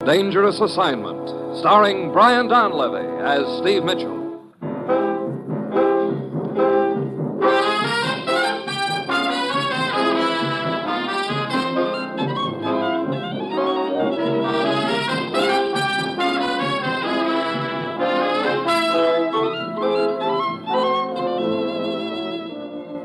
Dangerous Assignment, starring Brian Donlevy as Steve Mitchell.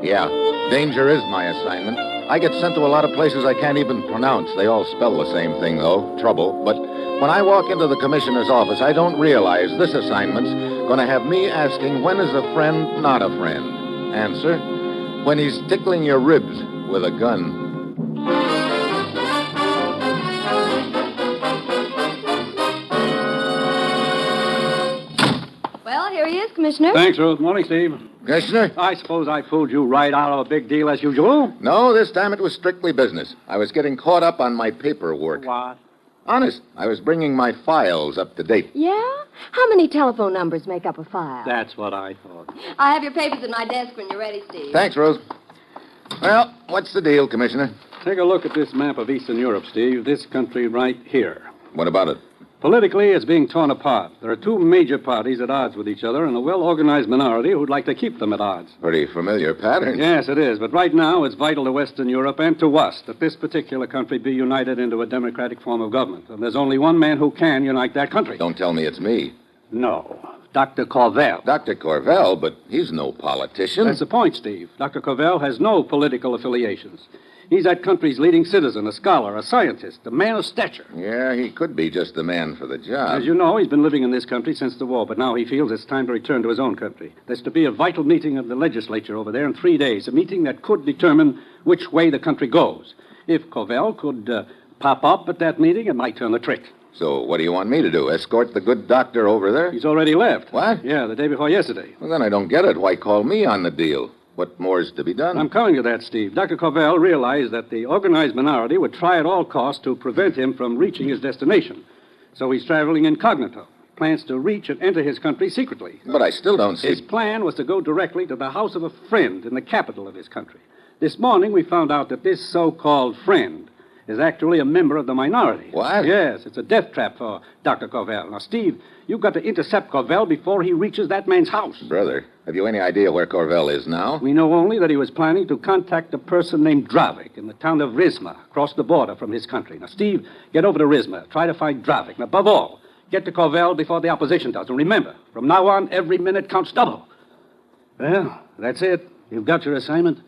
Yeah, danger is my assignment. I get sent to a lot of places I can't even pronounce. They all spell the same thing, though, trouble. But when I walk into the commissioner's office, I don't realize this assignment's going to have me asking, when is a friend not a friend? Answer, when he's tickling your ribs with a gun. Well, here he is, Commissioner. Thanks, Ruth. Morning, Steve. Commissioner? I suppose I fooled you right out of a big deal as usual. No, this time it was strictly business. I was getting caught up on my paperwork. What? Honest, I was bringing my files up to date. Yeah? How many telephone numbers make up a file? That's what I thought. I have your papers at my desk when you're ready, Steve. Thanks, Rose. Well, what's the deal, Commissioner? Take a look at this map of Eastern Europe, Steve. This country right here. What about it? Politically, it's being torn apart. There are two major parties at odds with each other and a well-organized minority who'd like to keep them at odds. Pretty familiar pattern. Yes, it is. But right now, it's vital to Western Europe and to us that this particular country be united into a democratic form of government. And there's only one man who can unite that country. Don't tell me it's me. No. Dr. Corvell. Dr. Corvell, but he's no politician. That's the point, Steve. Dr. Corvell has no political affiliations. He's that country's leading citizen, a scholar, a scientist, a man of stature. Yeah, he could be just the man for the job. As you know, he's been living in this country since the war, but now he feels it's time to return to his own country. There's to be a vital meeting of the legislature over there in 3 days, a meeting that could determine which way the country goes. If Corvell could pop up at that meeting, it might turn the trick. So what do you want me to do, escort the good doctor over there? He's already left. What? Yeah, the day before yesterday. Well, then I don't get it. Why call me on the deal? What more is to be done? I'm coming to that, Steve. Dr. Corvell realized that the organized minority would try at all costs to prevent him from reaching his destination. So he's traveling incognito. Plans to reach and enter his country secretly. But I still don't see... His plan was to go directly to the house of a friend in the capital of his country. This morning, we found out that this so-called friend is actually a member of the minority. What? Yes, it's a death trap for Dr. Corvell. Now, Steve, you've got to intercept Corvell before he reaches that man's house. Brother, have you any idea where Corvell is now? We know only that he was planning to contact a person named Dravik in the town of Rizma, across the border from his country. Now, Steve, get over to Rizma. Try to find Dravik. And above all, get to Corvell before the opposition does. And remember, from now on, every minute counts double. Well, that's it. You've got your assignment.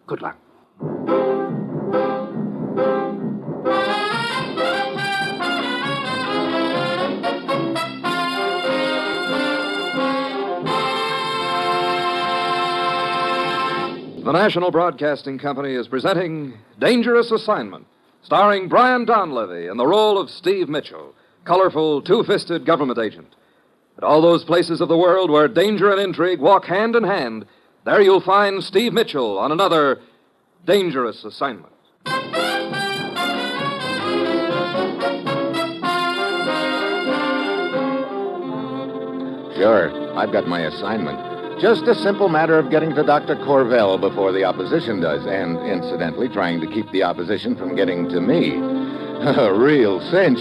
Good luck. The National Broadcasting Company is presenting Dangerous Assignment, starring Brian Donlevy in the role of Steve Mitchell, colorful, two-fisted government agent. At all those places of the world where danger and intrigue walk hand in hand, there you'll find Steve Mitchell on another Dangerous Assignment. Sure, I've got my assignment. Just a simple matter of getting to Dr. Corvell before the opposition does, and incidentally trying to keep the opposition from getting to me. A real cinch.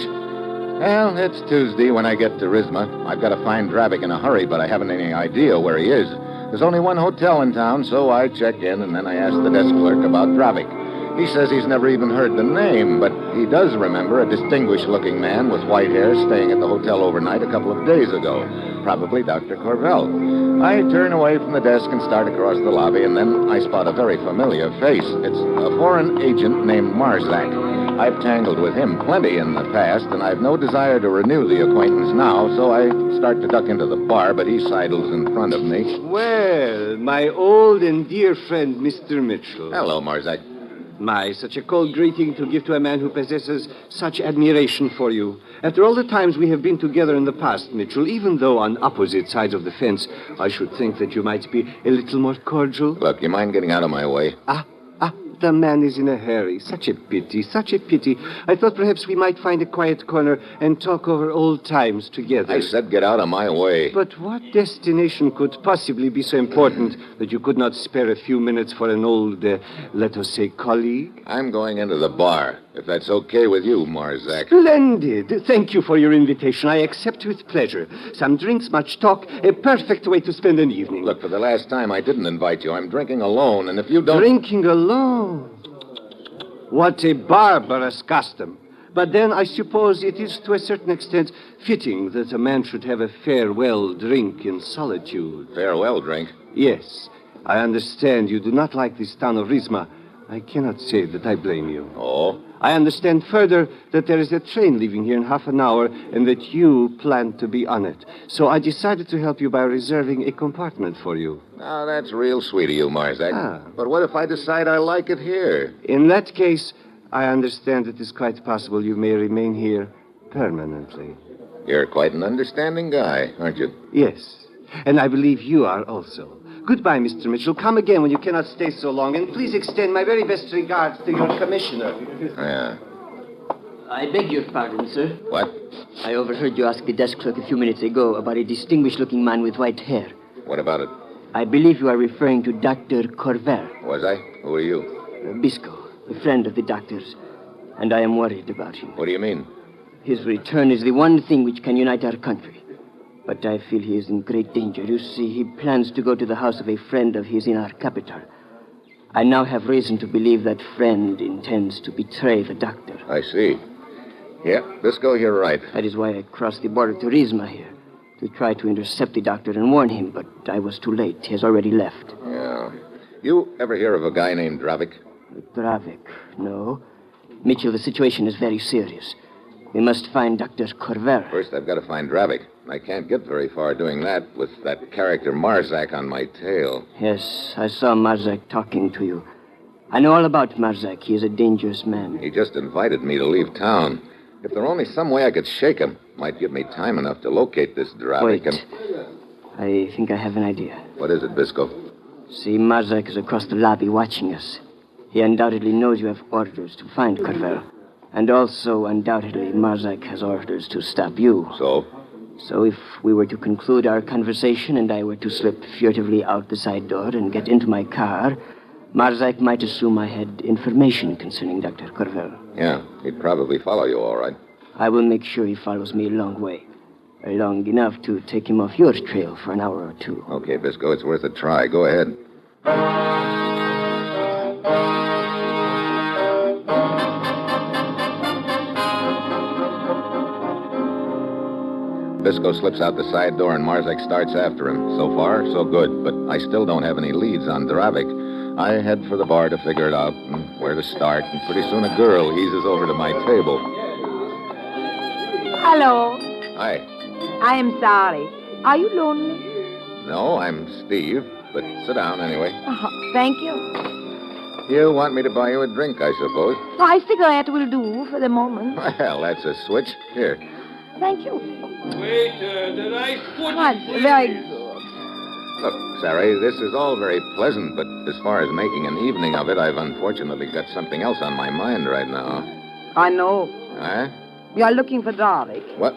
Well, it's Tuesday when I get to Rizma. I've got to find Dravik in a hurry, but I haven't any idea where he is. There's only one hotel in town, so I check in, and then I ask the desk clerk about Dravik. He says he's never even heard the name, but he does remember a distinguished-looking man with white hair staying at the hotel overnight a couple of days ago. Probably Dr. Corvell. I turn away from the desk and start across the lobby, and then I spot a very familiar face. It's a foreign agent named Marzak. I've tangled with him plenty in the past, and I've no desire to renew the acquaintance now, so I start to duck into the bar, but he sidles in front of me. Well, my old and dear friend, Mr. Mitchell. Hello, Marzak. My, such a cold greeting to give to a man who possesses such admiration for you. After all the times we have been together in the past, Mitchell, even though on opposite sides of the fence, I should think that you might be a little more cordial. Look, you mind getting out of my way? The man is in a hurry. Such a pity, such a pity. I thought perhaps we might find a quiet corner and talk over old times together. I said get out of my way. But what destination could possibly be so important that you could not spare a few minutes for an old, let us say, colleague? I'm going into the bar. If that's okay with you, Marzak. Splendid. Thank you for your invitation. I accept with pleasure. Some drinks, much talk, a perfect way to spend an evening. Look, for the last time, I didn't invite you. I'm drinking alone, and if you don't... Drinking alone? What a barbarous custom. But then I suppose it is to a certain extent fitting that a man should have a farewell drink in solitude. Farewell drink? Yes. I understand you do not like this town of Rizma. I cannot say that I blame you. Oh? I understand further that there is a train leaving here in half an hour and that you plan to be on it. So I decided to help you by reserving a compartment for you. Now, that's real sweet of you, Marzak. Ah. But what if I decide I like it here? In that case, I understand it is quite possible you may remain here permanently. You're quite an understanding guy, aren't you? Yes, and I believe you are also. Goodbye, Mr. Mitchell. Come again when you cannot stay so long, and please extend my very best regards to your commissioner. Yeah. I beg your pardon, sir. What? I overheard you ask the desk clerk a few minutes ago about a distinguished-looking man with white hair. What about it? I believe you are referring to Dr. Corver. Was I? Who are you? Bisco, a friend of the doctor's, and I am worried about him. What do you mean? His return is the one thing which can unite our country. But I feel he is in great danger. You see, he plans to go to the house of a friend of his in our capital. I now have reason to believe that friend intends to betray the doctor. I see. Yeah, Bisco, you're right. That is why I crossed the border to Rizma here, to try to intercept the doctor and warn him, but I was too late. He has already left. Yeah. You ever hear of a guy named Dravik? Dravik, no. Mitchell, the situation is very serious. We must find Dr. Corver. First, I've got to find Dravik. I can't get very far doing that with that character Marzak on my tail. Yes, I saw Marzak talking to you. I know all about Marzak. He is a dangerous man. He just invited me to leave town. If there were only some way I could shake him, might give me time enough to locate this Dravik. Wait. I think I have an idea. What is it, Bisco? See, Marzak is across the lobby watching us. He undoubtedly knows you have orders to find Corver. And also, undoubtedly, Marzak has orders to stop you. So? So if we were to conclude our conversation and I were to slip furtively out the side door and get into my car, Marzak might assume I had information concerning Dr. Corver. Yeah, he'd probably follow you, all right. I will make sure he follows me a long way. Long enough to take him off your trail for an hour or two. Okay, Bisco, it's worth a try. Go ahead. Bisco slips out the side door and Marzak starts after him. So far, so good, but I still don't have any leads on Dravik. I head for the bar to figure it out and where to start, and pretty soon a girl eases over to my table. Hello. Hi. I am sorry. Are you lonely? No, I'm Steve, but sit down anyway. Thank you. You want me to buy you a drink, I suppose? A cigarette will do for the moment. Well, that's a switch. Here. Thank you. Waiter, the rice pudding. That's very good. Look, Sari, this is all very pleasant, but as far as making an evening of it, I've unfortunately got something else on my mind right now. I know. Huh? You are looking for Darvik. What?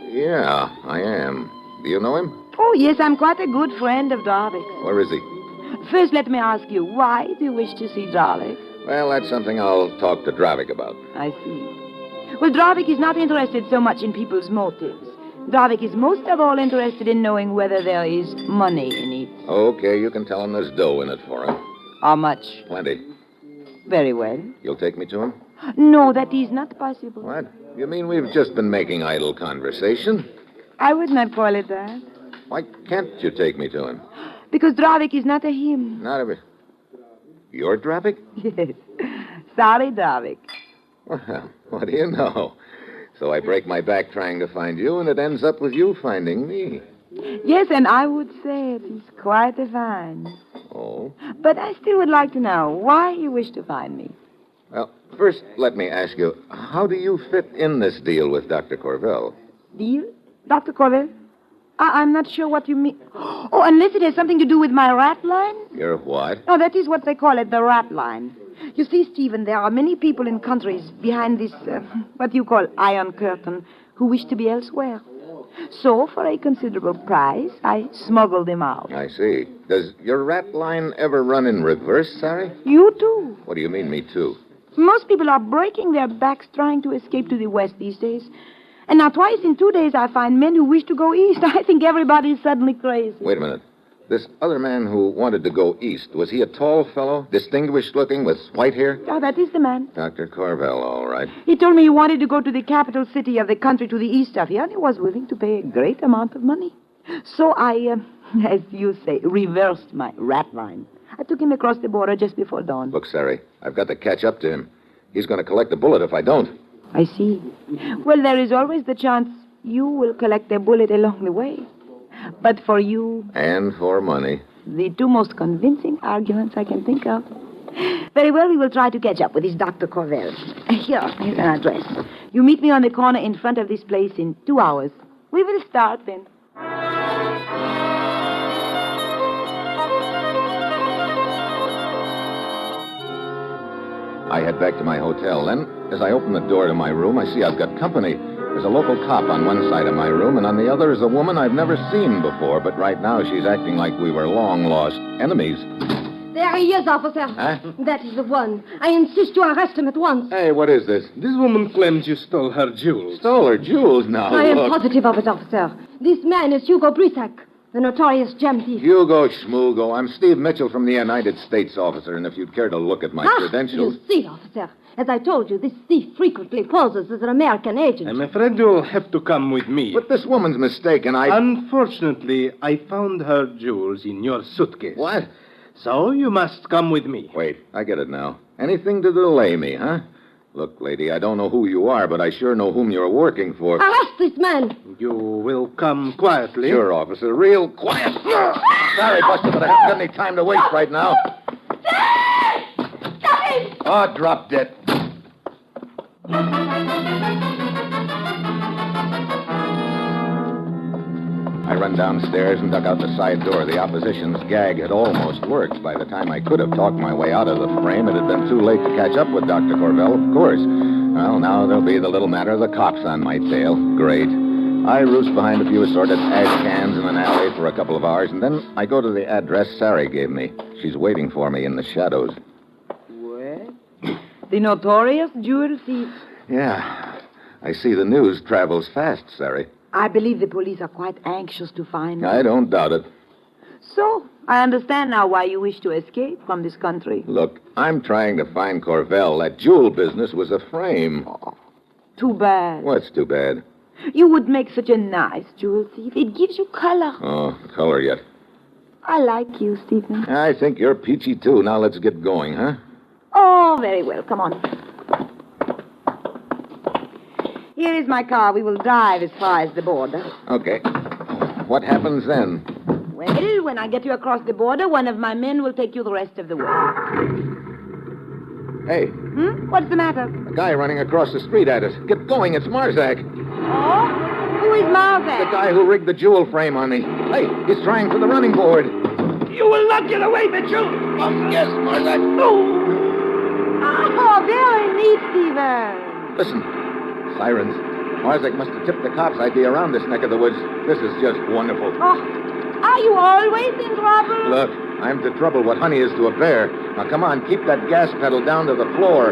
Yeah, I am. Do you know him? Oh, yes, I'm quite a good friend of Darvik's. Where is he? First, let me ask you, why do you wish to see Darvik? Well, that's something I'll talk to Dravik about. I see. Well, Darvik is not interested so much in people's motives. Darvik is most of all interested in knowing whether there is money in it. Okay, you can tell him there's dough in it for him. How much? Plenty. Very well. You'll take me to him? No, that is not possible. What? You mean we've just been making idle conversation? I would not call it that. Why can't you take me to him? Because Darvik is not a him. Not a... You're Dravik? Yes. Sorry, Darvik. Well, what do you know? So I break my back trying to find you, and it ends up with you finding me. Yes, and I would say it is quite a find. Oh? But I still would like to know why you wish to find me. Well, first, let me ask you, how do you fit in this deal with Dr. Corvell? Deal? Dr. Corvell? I'm not sure what you mean. Oh, unless it has something to do with my rat line? Your what? Oh, that is what they call it, the rat line. You see, Stephen, there are many people in countries behind this, what you call iron curtain, who wish to be elsewhere. So, for a considerable price, I smuggle them out. I see. Does your rat line ever run in reverse, Sari? You too. What do you mean, me too? Most people are breaking their backs trying to escape to the west these days. And now twice in 2 days I find men who wish to go east. I think everybody's suddenly crazy. Wait a minute. This other man who wanted to go east, was he a tall fellow, distinguished looking, with white hair? Ah, that is the man. Dr. Corvell, all right. He told me he wanted to go to the capital city of the country to the east of here, and he was willing to pay a great amount of money. So I, as you say, reversed my rat line. I took him across the border just before dawn. Look, Sari, I've got to catch up to him. He's going to collect a bullet if I don't. I see. Well, there is always the chance you will collect a bullet along the way. But for you... And for money. The two most convincing arguments I can think of. Very well, we will try to catch up with this Dr. Corvell. Here's an address. You meet me on the corner in front of this place in 2 hours. We will start then. I head back to my hotel. Then, as I open the door to my room, I see I've got company. There's a local cop on one side of my room, and on the other is a woman I've never seen before, but right now she's acting like we were long-lost enemies. There he is, officer. Huh? That is the one. I insist you arrest him at once. Hey, what is this? This woman claims you stole her jewels. Stole her jewels now. I am look. positive of it, officer. This man is Hugo Brisac, the notorious gem thief. Hugo Schmoogo. I'm Steve Mitchell from the United States, officer, and if you'd care to look at my credentials... You see, officer. As I told you, this thief frequently poses as an American agent. I'm afraid you'll have to come with me. But this woman's mistaken. Unfortunately, I found her jewels in your suitcase. What? So you must come with me. Wait, I get it now. Anything to delay me, huh? Look, lady, I don't know who you are, but I sure know whom you're working for. Arrest this man. You will come quietly. Sure, officer. Real quiet. Sorry, Buster, but I haven't got any time to waste right now. Stop him! Oh, drop dead. I run downstairs and duck out the side door. The opposition's gag had almost worked. By the time I could have talked my way out of the frame, it had been too late to catch up with Dr. Corvell, of course. Well, now there'll be the little matter of the cops on my tail. Great. I roost behind a few assorted ash cans in an alley for a couple of hours, and then I go to the address Sari gave me. She's waiting for me in the shadows. What? The notorious jewel thief. Yeah. I see the news travels fast, Sari. I believe the police are quite anxious to find him. I don't doubt it. So, I understand now why you wish to escape from this country. Look, I'm trying to find Corvell. That jewel business was a frame. Oh, too bad. What's too bad? You would make such a nice jewel thief. It gives you color. Oh, color yet. I like you, Stephen. I think you're peachy, too. Now let's get going, huh? Oh, very well. Come on. Here is my car. We will drive as far as the border. Okay. What happens then? Well, when I get you across the border, one of my men will take you the rest of the way. Hey, What's the matter? a guy running across the street at us. Get going. It's Marzak. Oh? Who is The Marzak? guy who rigged the jewel frame on me. Hey, he's trying for the running board. You will not get away, Mitchell. Yes, Marzak. Oh, very neat, Stephen. Listen. Sirens. Marzak must have tipped the cops I'd be around this neck of the woods. This is just wonderful. Oh, are you always in trouble? Look, I'm to trouble what honey is to a bear. Now, come on, keep that gas pedal down to the floor.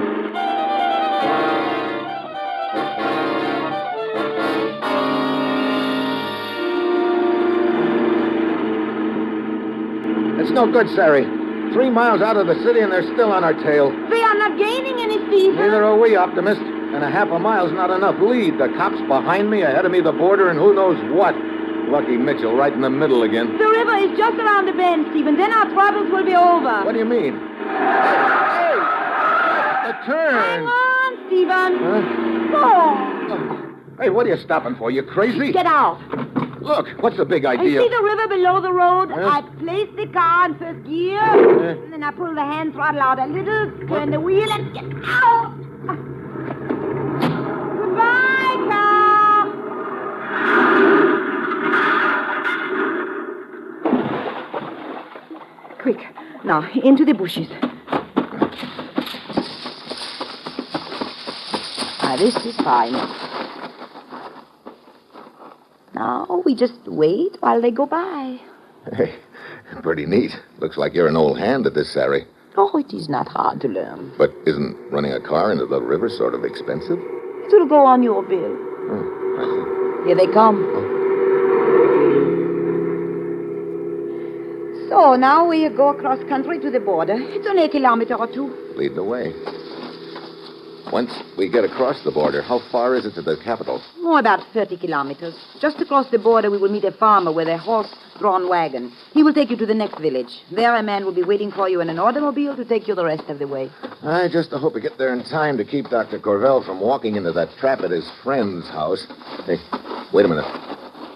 It's no good, Sari. 3 miles out of the city and they're still on our tail. They are not gaining any, Stephen. Neither are we, Optimist. And a half a mile's not enough lead. The cops behind me, ahead of me, the border, and who knows what. Lucky Mitchell, right in the middle again. The river is just around the bend, Stephen. Then our troubles will be over. What do you mean? Hey! A turn! Hang on, Stephen. Huh? Oh, Hey, what are you stopping for? You crazy? get out. Look, what's the big I idea? see the river below the road. Huh? I place the car in first gear, and then I pull the hand throttle out a little, turn the wheel, and get out. Goodbye, car. Quick. Now, into the bushes. This is fine. Now, we just wait while they go by. Hey, pretty neat. Looks like you're an old hand at this, Sari. Oh, it is not hard to learn. But isn't running a car into the river sort of expensive? It will go on your bill. Oh, I Here they come. So now we go across country to the border. It's only a kilometer or two. see. Lead the way. Once we get across the border, how far is it to the capital? Oh, about 30 kilometers. Just across the border, we will meet a farmer with a horse-drawn wagon. He will take you to the next village. There, a man will be waiting for you in an automobile to take you the rest of the way. I just hope we get there in time to keep Dr. Corvell from walking into that trap at his friend's house. Hey, wait a minute.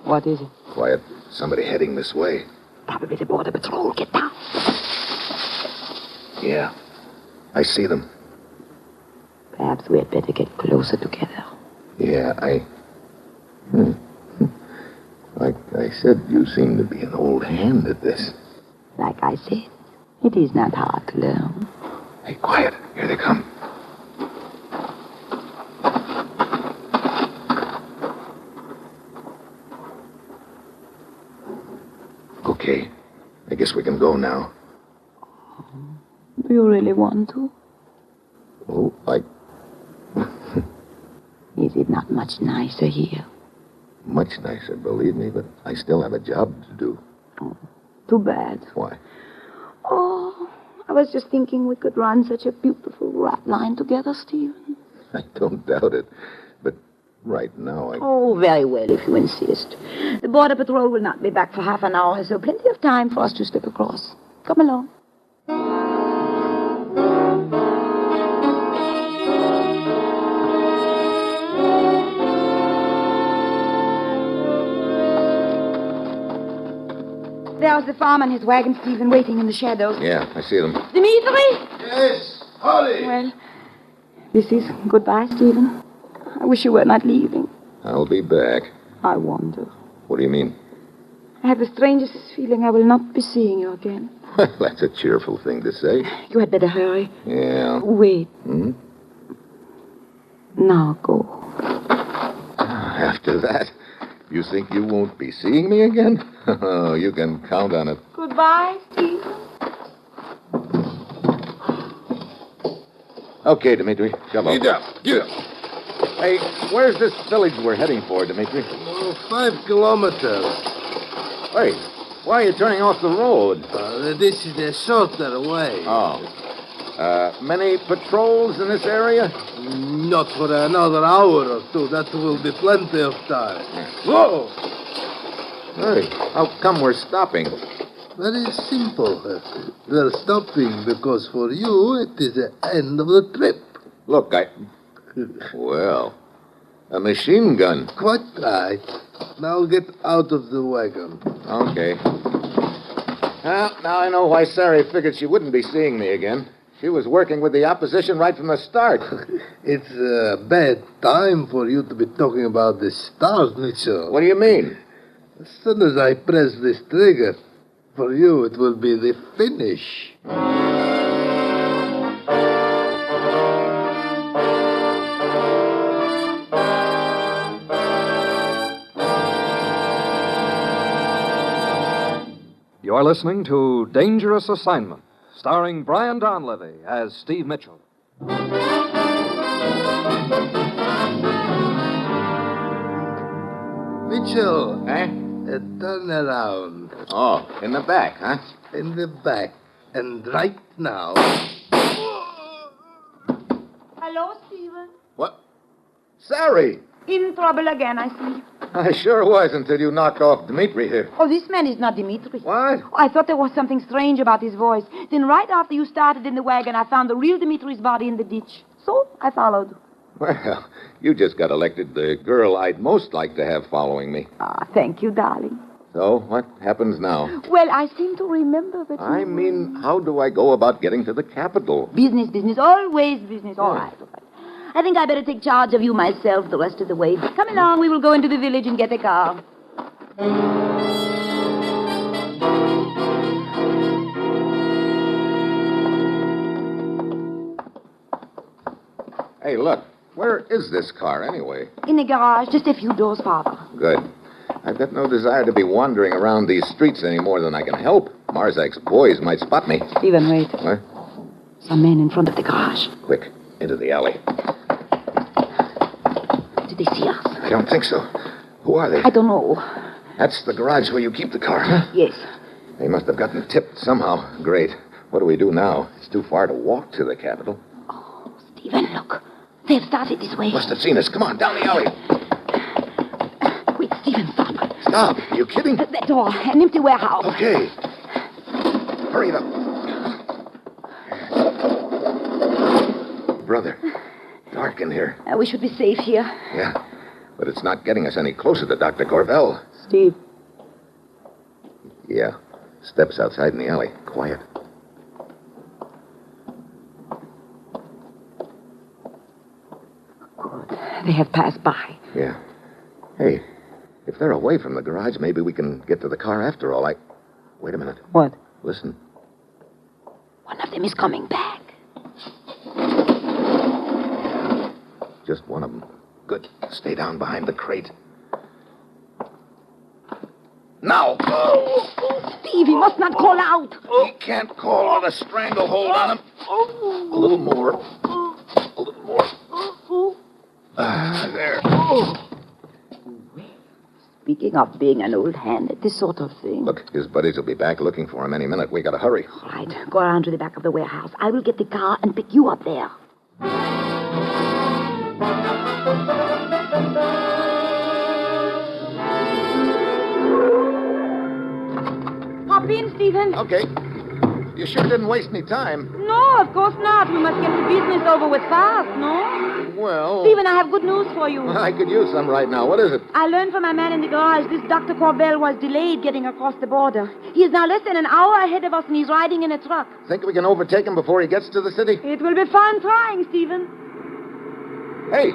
What is it? Quiet. Somebody heading this way. Probably the border patrol. Get down. Yeah. I see them. Perhaps we had better get closer together. Yeah, Like I said, you seem to be an old hand at this. Like I said, it is not hard to learn. Hey, quiet. Here they come. Okay. I guess we can go now. Do you really want to? Oh, Is it not much nicer here? much nicer, believe me, but I still have a job to do. Too bad. Why? Oh, I was just thinking we could run such a beautiful rat line together, Stephen. I don't doubt it. But right now, Oh, very well, if you insist. The border patrol will not be back for half an hour, so plenty of time for us to slip across. Come along. There's the farm and his wagon, Stephen, waiting in the shadows. Yeah, I see them. Dimitri! Yes, Holly. Well, this is goodbye, Stephen. I wish you were not leaving. I'll be back. I wonder. What do you mean? I have the strangest feeling I will not be seeing you again. Well, that's a cheerful thing to say. You had better hurry. Yeah. Wait. Hmm? Now go. After that, you think you won't be seeing me again? Oh, you can count on it. Goodbye, Stephen. Okay, Dimitri. Come on. Get up. Hey, where's this village we're heading for, Dimitri? Oh, 5 kilometers. Hey, why are you turning off the road? This is a shorter way. Oh. Many patrols in this area? Not for another hour or two. That will be plenty of time. Whoa! Hey, how come we're stopping? Very simple. We're stopping because for you it is the end of the trip. Look, Well, a machine gun. Quite right. Now get out of the wagon. Okay. Well, now I know why Sari figured she wouldn't be seeing me again. She was working with the opposition right from the start. It's a bad time for you to be talking about the stars, Mitchell. What do you mean? As soon as I press this trigger, for you it will be the finish. You are listening to Dangerous Assignment, starring Brian Donlevy as Steve Mitchell. Mitchell, Eh? turn around. Oh, in the back, huh? In the back. And right now... Hello, Stephen. What? Sari! In trouble again, I see. I sure was until you knocked off Dmitri here. Oh, this man is not Dimitri. What? Oh, I thought there was something strange about his voice. Then right after you started in the wagon, I found the real Dimitri's body in the ditch. So I followed. Well, you just got elected the girl I'd most like to have following me. Ah, thank you, darling. So, what happens now? Well, I seem to remember that I mean, how do I go about getting to the capital? Business, always business. All right, all right. I think I better take charge of you myself the rest of the way. Come along, we will go into the village and get a car. Hey, look, where is this car anyway? In the garage, just a few doors farther. Good. I've got no desire to be wandering around these streets any more than I can help. Marzak's boys might spot me. Stephen, wait. What? Some men in front of the garage. Quick, into the alley. Did they see us? I don't think so. Who are they? I don't know. That's the garage where you keep the car, huh? Yes. They must have gotten tipped somehow. Great. What do we do now? It's too far to walk to the Capitol. Oh, Stephen, look. They've started this way. Must have seen us. Come on, down the alley. Wait, Stephen, stop. Stop. Are you kidding? That door, an empty warehouse. Okay. Hurry it up. Brother, dark in here. We should be safe here. Yeah, but it's not getting us any closer to Dr. Corvell. Steve. Yeah, steps outside in the alley. Quiet. Good. They have passed by. Yeah. Hey, if they're away from the garage, maybe we can get to the car after all. Wait a minute. What? Listen. One of them is coming back. Just one of them. Good. Stay down behind the crate. Now! Steve, he must not call out. He can't call with a stranglehold on him. A little more. A little more. There. Speaking of being an old hand at this sort of thing. Look, his buddies will be back looking for him any minute. We gotta hurry. All right, go around to the back of the warehouse. I will get the car and pick you up there. Hop in, Stephen. Okay. You sure didn't waste any time. No, of course not. We must get the business over with fast, no? Well... Stephen, I have good news for you. I could use some right now. What is it? I learned from my man in the garage this Dr. Corbell was delayed getting across the border. He is now less than an hour ahead of us, and he's riding in a truck. Think we can overtake him before he gets to the city? It will be fun trying, Stephen. Hey,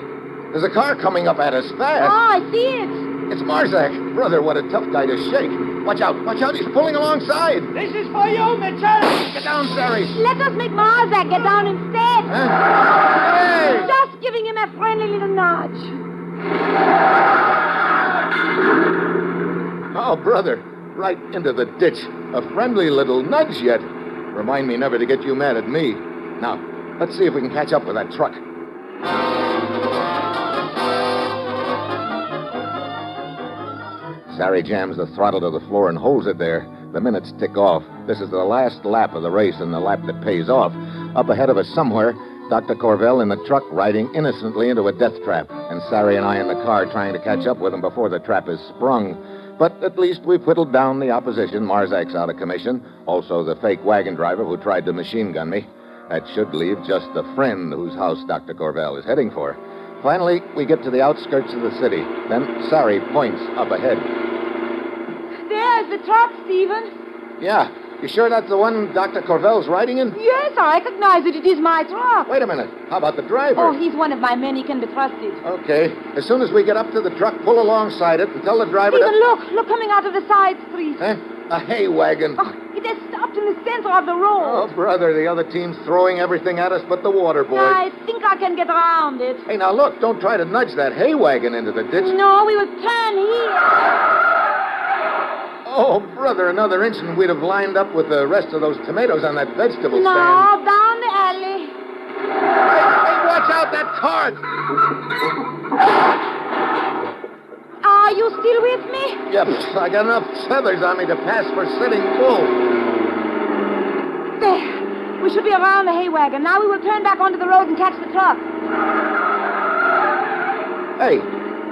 there's a car coming up at us fast. Oh, I see it. It's Marzak. Brother, what a tough guy to shake. Watch out, he's pulling alongside. This is for you, Mitchell! Get down, Sari. Let us make Marzak get down instead. Huh? Hey! Just giving him a friendly little nudge. Oh, brother, right into the ditch. A friendly little nudge yet. Remind me never to get you mad at me. Now, let's see if we can catch up with that truck. Sari jams the throttle to the floor and holds it there. The minutes tick off. This is the last lap of the race and the lap that pays off. Up ahead of us somewhere, Dr. Corvell in the truck riding innocently into a death trap, and Sari and I in the car trying to catch up with him before the trap is sprung. But at least we've whittled down the opposition. Marzak's out of commission. Also the fake wagon driver who tried to machine gun me. That should leave just the friend whose house Dr. Corvell is heading for. Finally, we get to the outskirts of the city. Then Sari points up ahead. There's the truck, Stephen. Yeah. You sure that's the one Dr. Corvell's riding in? Yes, I recognize it. It is my truck. Wait a minute. How about the driver? Oh, he's one of my men. He can be trusted. Okay. As soon as we get up to the truck, pull alongside it and tell the driver Stephen, to... look coming out of the side street. Huh? A hay wagon. Oh, it has stopped in the center of the road. Oh, brother, the other team's throwing everything at us but the water boy. I think I can get around it. Hey, now look, don't try to nudge that hay wagon into the ditch. No, we will turn here. Oh, brother, another inch and we'd have lined up with the rest of those tomatoes on that vegetable No, stand. down the alley. Hey, watch out, that car! Are you still with me? Yep, I got enough feathers on me to pass for sitting bull. There. We should be around the hay wagon. Now we will turn back onto the road and catch the truck. Hey,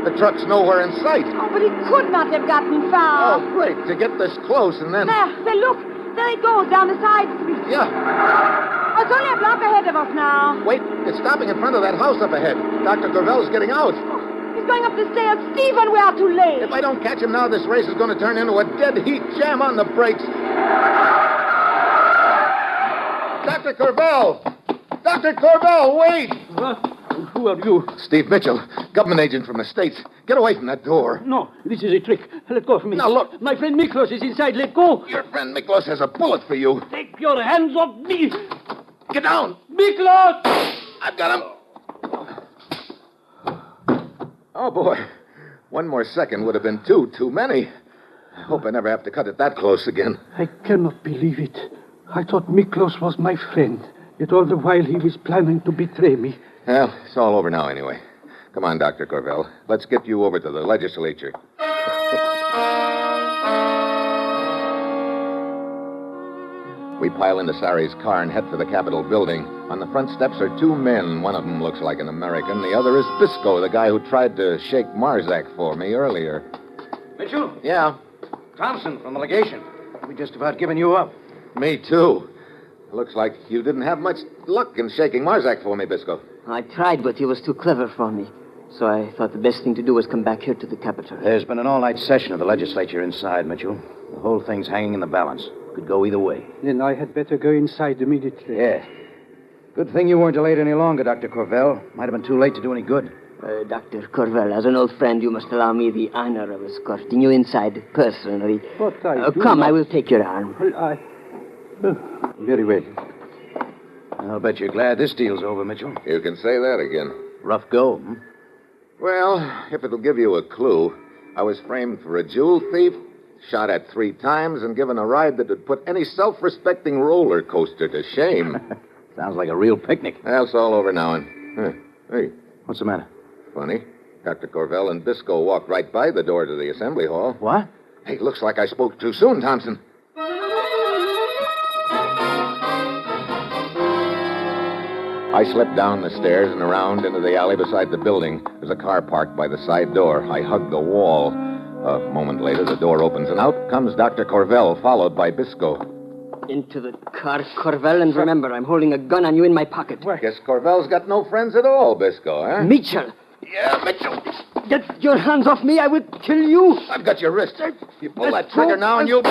the truck's nowhere in sight. Oh, but it could not have gotten far. Oh, great, to get this close and then... There, look. There it goes, down the side street. Yeah. Oh, it's only a block ahead of us now. Wait, it's stopping in front of that house up ahead. Dr. Corvell's getting out. He's going up the stairs. Stephen, we are too late. If I don't catch him now, this race is going to turn into a dead heat. Jam on the brakes. Dr. Corvell! Dr. Corvell, wait! Who are you? Steve Mitchell, government agent from the States. Get away from that door. No, this is a trick. Let go of me. Now, look. My friend Miklos is inside. Let go. Your friend Miklos has a bullet for you. Take your hands off me. Get down. Miklos! I've got him. Oh, boy. One more second would have been too many. I hope I never have to cut it that close again. I cannot believe it. I thought Miklos was my friend. Yet all the while he was planning to betray me. Well, it's all over now anyway. Come on, Dr. Corvell. Let's get you over to the legislature. We pile into Sari's car and head for the Capitol building. On the front steps are two men. One of them looks like an American. The other is Bisco, the guy who tried to shake Marzak for me earlier. Mitchell? Yeah? Thompson from the legation. We just about given you up. Me, too. Looks like you didn't have much luck in shaking Marzak for me, Bisco. I tried, but he was too clever for me. So I thought the best thing to do was come back here to the Capitol. There's been an all-night session of the legislature inside, Mitchell. The whole thing's hanging in the balance. Could go either way. Then I had better go inside immediately. Yeah. Good thing you weren't delayed any longer, Dr. Corvell. Might have been too late to do any good. Dr. Corvell, as an old friend, you must allow me the honor of escorting you inside personally. But I do come, not... I will take your arm. Very well. I'll bet you're glad this deal's over, Mitchell. You can say that again. Rough go, hmm? Well, if it'll give you a clue, I was framed for a jewel thief, shot at 3 times, and given a ride that would put any self-respecting roller coaster to shame. Sounds like a real picnic. That's all over now. Hey, What's the matter? funny. Dr. Corvell and Bisco walked right by the door to the assembly hall. What? Hey, looks like I spoke too soon, Thompson. I slipped down the stairs and around into the alley beside the building. There's a car parked by the side door. I hugged the wall. A moment later, the door opens, and out comes Dr. Corvell, followed by Bisco. Into the car, Corvell, and remember, I'm holding a gun on you in my pocket. Guess Corvell's got no friends at all, Bisco, huh? Mitchell! Yeah, Mitchell. Get your hands off me, I will kill you! I've got your wrist. You pull that trigger now, and you'll...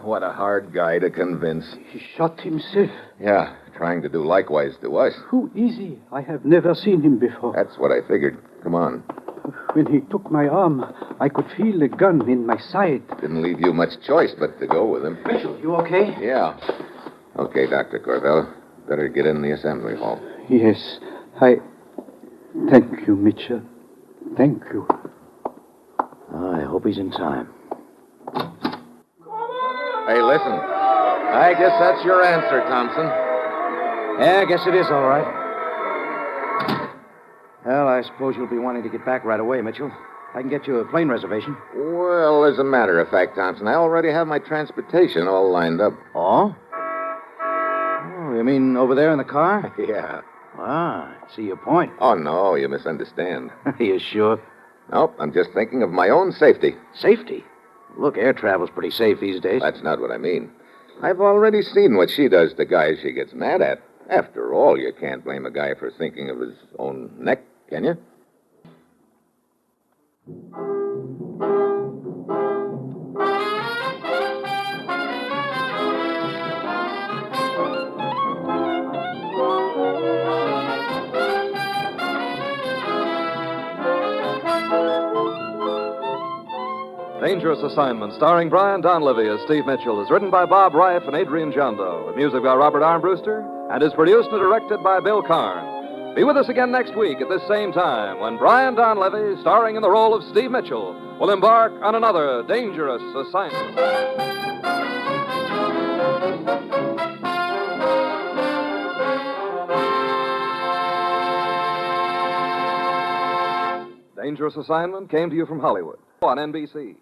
What a hard guy to convince. He shot himself. Yeah, trying to do likewise to us. Who is he? I have never seen him before. That's what I figured. Come on. When he took my arm, I could feel the gun in my side. Didn't leave you much choice but to go with him. Mitchell, you okay? Yeah. Okay, Dr. Corvell. Better get in the assembly hall. Yes, Thank you, Mitchell. Thank you. I hope he's in time. Hey, listen. I guess that's your answer, Thompson. Yeah, I guess it is all right. Well, I suppose you'll be wanting to get back right away, Mitchell. I can get you a plane reservation. Well, as a matter of fact, Thompson, I already have my transportation all lined up. Oh? Oh, you mean over there in the car? Yeah. Ah, I see your point. Oh, no, you misunderstand. You sure? Nope, I'm just thinking of my own safety. Safety? Look, air travel's pretty safe these days. That's not what I mean. I've already seen what she does to guys she gets mad at. After all, you can't blame a guy for thinking of his own neck, can you? Dangerous Assignment, starring Brian Donlevy as Steve Mitchell, is written by Bob Reif and Adrian Jondo, with music by Robert Armbruster, and is produced and directed by Bill Karn. Be with us again next week at this same time when Brian Donlevy, starring in the role of Steve Mitchell, will embark on another dangerous assignment. Dangerous Assignment came to you from Hollywood on NBC.